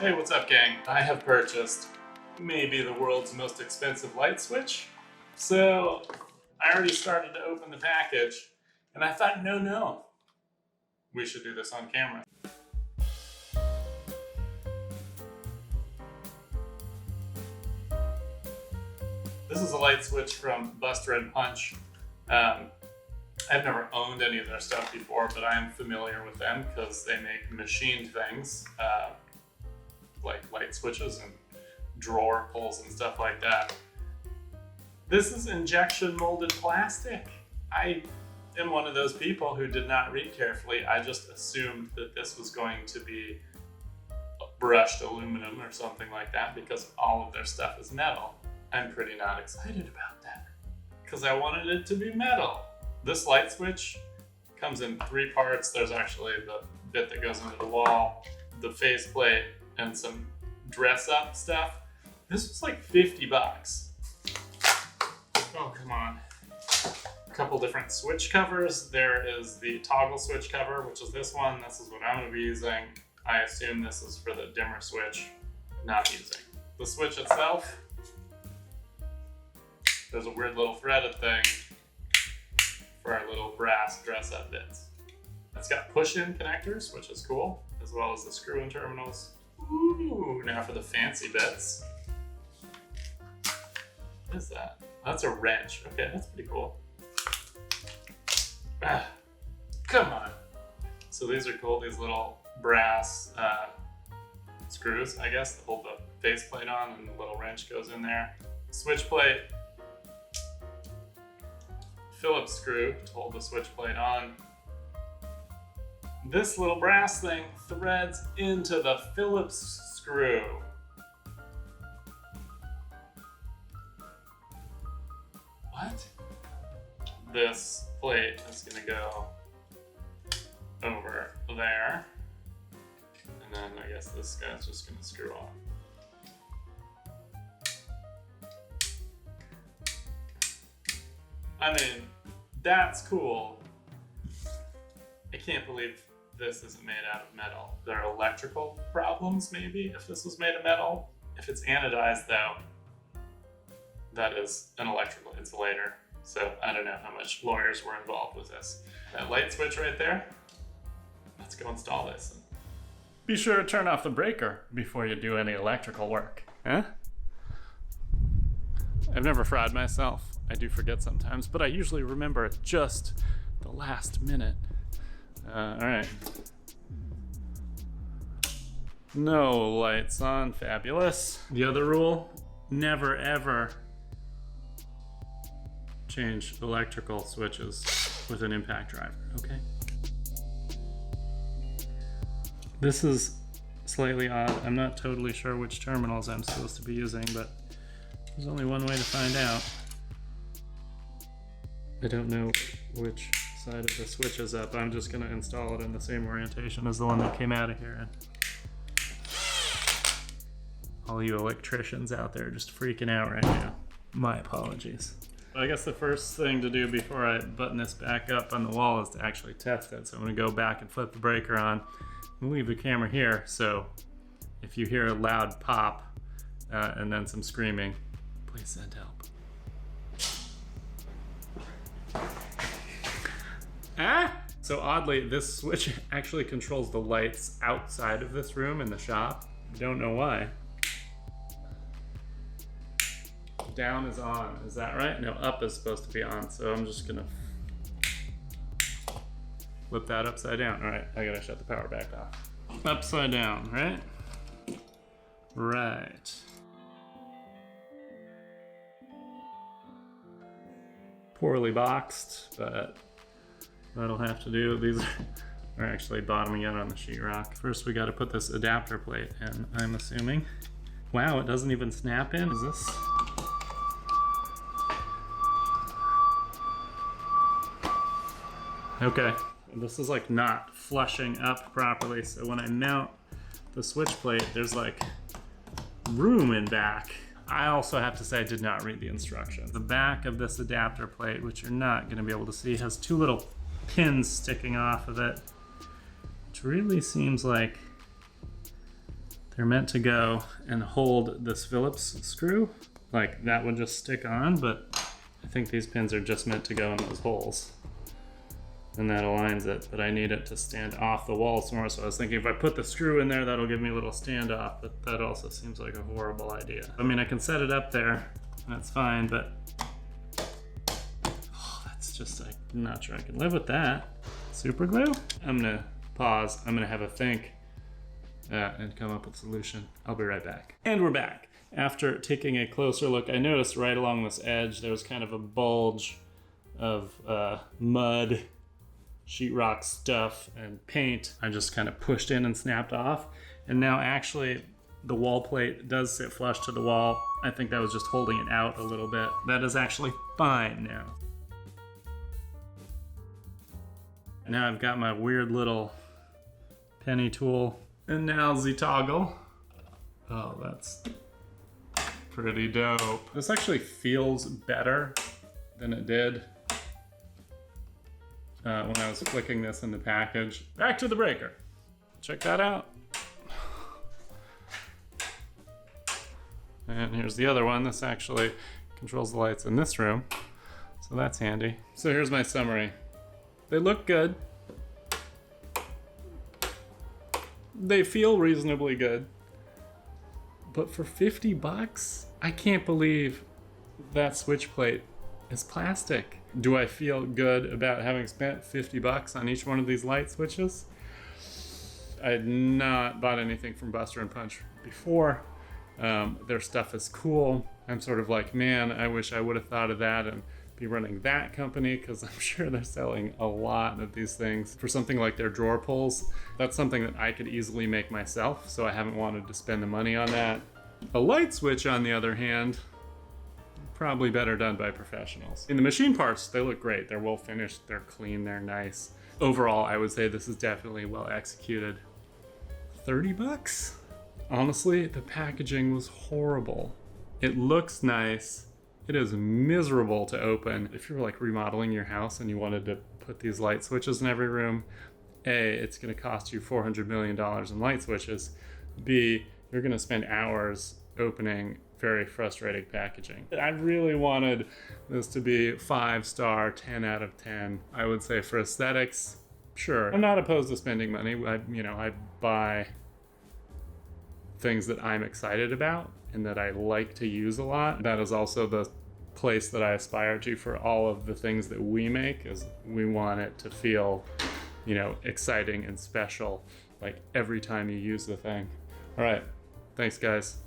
Hey, what's up, gang? I have purchased maybe the world's most expensive light switch. So I already started to open the package, and I thought, no, we should do this on camera. This is a light switch from Buster and Punch. I've never owned any of their stuff before, but I am familiar with them because they make machined things, like light switches and drawer pulls and stuff like that. This is injection molded plastic. I am one of those people who did not read carefully. I just assumed that this was going to be brushed aluminum or something like that because all of their stuff is metal. I'm pretty not excited about that because I wanted it to be metal. This light switch comes in 3 parts. There's actually the bit that goes into the wall, the faceplate, and some dress up stuff. This was like 50 bucks. Oh, come on. A couple different switch covers. There is the toggle switch cover, which is this one. This is what I'm gonna be using. I assume this is for the dimmer switch, not using. The switch itself, there's a weird little threaded thing for our little brass dress up bits. It's got push-in connectors, which is cool, as well as the screw-in terminals. Ooh, now for the fancy bits. What is that? That's a wrench. Okay, that's pretty cool. Ah, come on. So these are cool, these little brass screws, I guess, that hold the faceplate on, and the little wrench goes in there. Switch plate. Phillips screw to hold the switch plate on. This little brass thing threads into the Phillips screw. What? This plate is gonna go over there. And then I guess this guy's just gonna screw on. I mean, that's cool. I can't believe this isn't made out of metal. There are electrical problems, maybe, if this was made of metal. If it's anodized, though, that is an electrical insulator. So I don't know how much lawyers were involved with this. That light switch right there, let's go install this. Be sure to turn off the breaker before you do any electrical work. Huh? I've never fried myself. I do forget sometimes, but I usually remember at just the last minute. All right. No lights on, fabulous. The other rule, never ever change electrical switches with an impact driver, okay? This is slightly odd. I'm not totally sure which terminals I'm supposed to be using, but there's only one way to find out. I don't know which side of the switch is up. I'm just gonna install it in the same orientation as the one that came out of here. And all you electricians out there just freaking out right now, my apologies. I guess the first thing to do before I button this back up on the wall is to actually test it. So I'm gonna go back and flip the breaker on and leave the camera here. So if you hear a loud pop and then some screaming, please send help. So oddly, this switch actually controls the lights outside of this room in the shop. Don't know why. Down is on, is that right? No, up is supposed to be on, so I'm just gonna flip that upside down. All right, I gotta shut the power back off. Upside down, right? Right. Poorly boxed, but that'll have to do. These are actually bottoming out on the sheetrock. First, we got to put this adapter plate in, I'm assuming. Wow, it doesn't even snap in. Is this? Okay, this is like not flushing up properly. So when I mount the switch plate, there's like room in back. I also have to say I did not read the instructions. The back of this adapter plate, which you're not going to be able to see, has 2 little pins sticking off of it, which really seems like They're meant to go and hold this Phillips screw. Like that would just stick on, but I think these pins are just meant to go in those holes. And that aligns it, but I need it to stand off the wall somewhere. So I was thinking if I put the screw in there, that'll give me a little standoff, but that also seems like a horrible idea. I mean, I can set it up there, that's fine, but that's just, I'm not sure I can live with that. Super glue? I'm gonna pause, I'm gonna have a think and come up with a solution. I'll be right back. And we're back. After taking a closer look, I noticed right along this edge, there was kind of a bulge of mud, sheetrock stuff, and paint. I just kind of pushed in and snapped off. And now actually the wall plate does sit flush to the wall. I think that was just holding it out a little bit. That is actually fine now. Now I've got my weird little penny tool. And now the toggle. Oh, that's pretty dope. This actually feels better than it did when I was flicking this in the package. Back to the breaker. Check that out. And here's the other one. This actually controls the lights in this room, so that's handy. So here's my summary. They look good. They feel reasonably good. But for 50 bucks, I can't believe that switch plate is plastic. Do I feel good about having spent 50 bucks on each one of these light switches? I had not bought anything from Buster and Punch before. Their stuff is cool. I'm sort of like, man, I wish I would have thought of that and be running that company, because I'm sure they're selling a lot of these things. For something like their drawer pulls, that's something that I could easily make myself, so I haven't wanted to spend the money on that. A light switch, on the other hand, probably better done by professionals. In the machine parts, they look great. They're well finished, they're clean, they're nice. Overall, I would say this is definitely well executed. 30 bucks? Honestly, the packaging was horrible. It looks nice. It is miserable to open. If you're like remodeling your house and you wanted to put these light switches in every room, A, it's gonna cost you $400 million in light switches. B, you're gonna spend hours opening very frustrating packaging. I really wanted this to be 5-star, 10 out of 10. I would say for aesthetics, sure. I'm not opposed to spending money. I buy things that I'm excited about and that I like to use a lot. That is also the place that I aspire to for all of the things that we make, is we want it to feel, exciting and special, like every time you use the thing. All right, thanks guys.